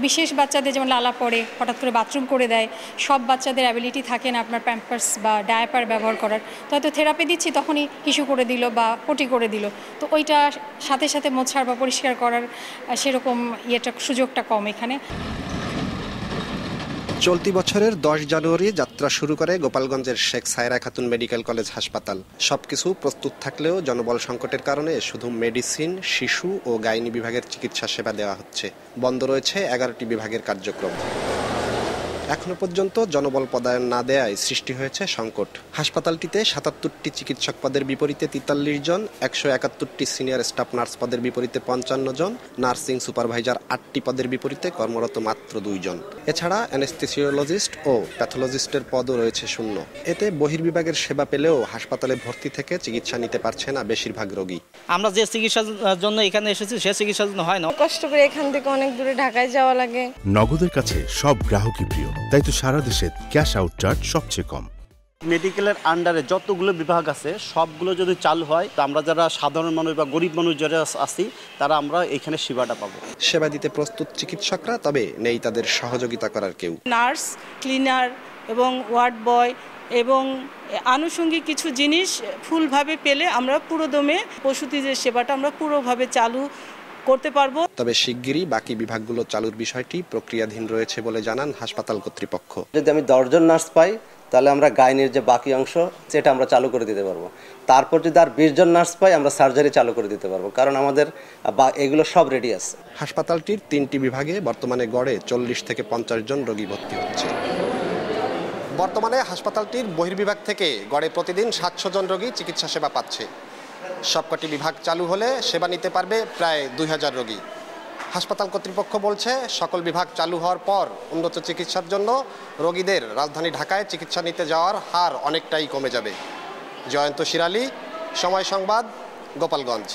বিশেষ বাচ্চাদের যেমন লালা পড়ে, হঠাৎ করে বাথরুম করে দেয়, সব বাচ্চাদের অ্যাবিলিটি থাকে না আপনার প্যাম্পার্স বা ডায়াপার ব্যবহার করার। তো হয়তো থেরাপি দিচ্ছি, তখনই হিসু করে দিল বা পটি করে দিল, তো ওইটা সাথে সাথে মোছার বা পরিষ্কার করার সেরকম সুযোগটা কম এখানে। চলতি বছরের 10 জানুয়ারি যাত্রা শুরু করে গোপালগঞ্জের শেখ সায়রা খাতুন মেডিকেল কলেজ হাসপাতাল। সবকিছু প্রস্তুত থাকলেও জনবল সংকটের কারণে শুধু মেডিসিন, শিশু ও গাইনি বিভাগের চিকিৎসা সেবা দেওয়া হচ্ছে। বন্ধ রয়েছে 11টি বিভাগের কার্যক্রম। এখনো পর্যন্ত জনবল পদায়ন না দেয়ায় সৃষ্টি হয়েছে সংকট। হাসপাতালটিতে 77টি চিকিৎসক পদের বিপরীতে 43 জন, 171টি সিনিয়র স্টাফ নার্স পদের বিপরীতে 55 জন, নার্সিং সুপারভাইজার 8টি পদের বিপরীতে কর্মরত মাত্র 2 জন। এছাড়া অ্যানেস্থেসিওলজিস্ট ও প্যাথোলজিস্টের পদও রয়েছে শূন্য। এতে বহির্বিভাগের সেবা পেলেও হাসপাতালে ভর্তি থেকে চিকিৎসা নিতে পারছে না বেশিরভাগ রোগী। আমরা যে চিকিৎসার জন্য এখানে এসেছি সে চিকিৎসার জন্য হয় না, কষ্ট করে এখান থেকে অনেক দূরে ঢাকায় যাওয়া লাগে। নগদের কাছে সব গ্রাহকই প্রিয়, তাই তো সারা দেশে ক্যাশ আউট চার্জ সবচেয়ে কম। মেডিকেলের আন্ডারে যতগুলো বিভাগ আছে সবগুলো যদি চালু হয়, তো আমরা যারা সাধারণ মানুষ বা গরিব মানুষ যারা আছি তারা আমরা এখানে সেবাটা পাবো। সেবা দিতে প্রস্তুত চিকিৎসকরা, তবে নেই তাদের সহযোগিতা করার কেউ। নার্স, ক্লিনার এবং ওয়ার্ড বয় এবং আনুষঙ্গিক কিছু জিনিস ফুলভাবে পেলে আমরা পুরোদমে প্রসূতি যে সেবাটা আমরা পুরোভাবে চালু করতে পারবো। তবে শিগগিরই বাকি বিভাগগুলো চালুর বিষয়টি প্রক্রিয়াধীন রয়েছে বলে জানান হাসপাতাল কর্তৃপক্ষ। যদি আমি 10 জন নার্স পাই, তাহলে আমরা গাইনির যে বাকি অংশ সেটা আমরা চালু করে দিতে পারবো। তারপর যদি আর 20 জন নার্স পাই, আমরা সার্জারি চালু করে দিতে পারবো, কারণ আমাদের এগুলো সব রেডি আছে। হাসপাতালটির 3টি বিভাগে বর্তমানে গড়ে 40 থেকে 50 জন রোগী ভর্তি হচ্ছে। বর্তমানে হাসপাতালটির বহির্বিভাগ থেকে গড়ে প্রতিদিন 700 জন রোগী চিকিৎসা সেবা পাচ্ছে। সবকটি বিভাগ চালু হলে সেবা নিতে পারবে প্রায় 2000 রোগী। হাসপাতাল কর্তৃপক্ষ বলছে, সকল বিভাগ চালু হওয়ার পর উন্নত চিকিৎসার জন্য রোগীদের রাজধানী ঢাকায় চিকিৎসা নিতে যাওয়ার হার অনেকটাই কমে যাবে। জয়ন্ত শিরালী, সময় সংবাদ, গোপালগঞ্জ।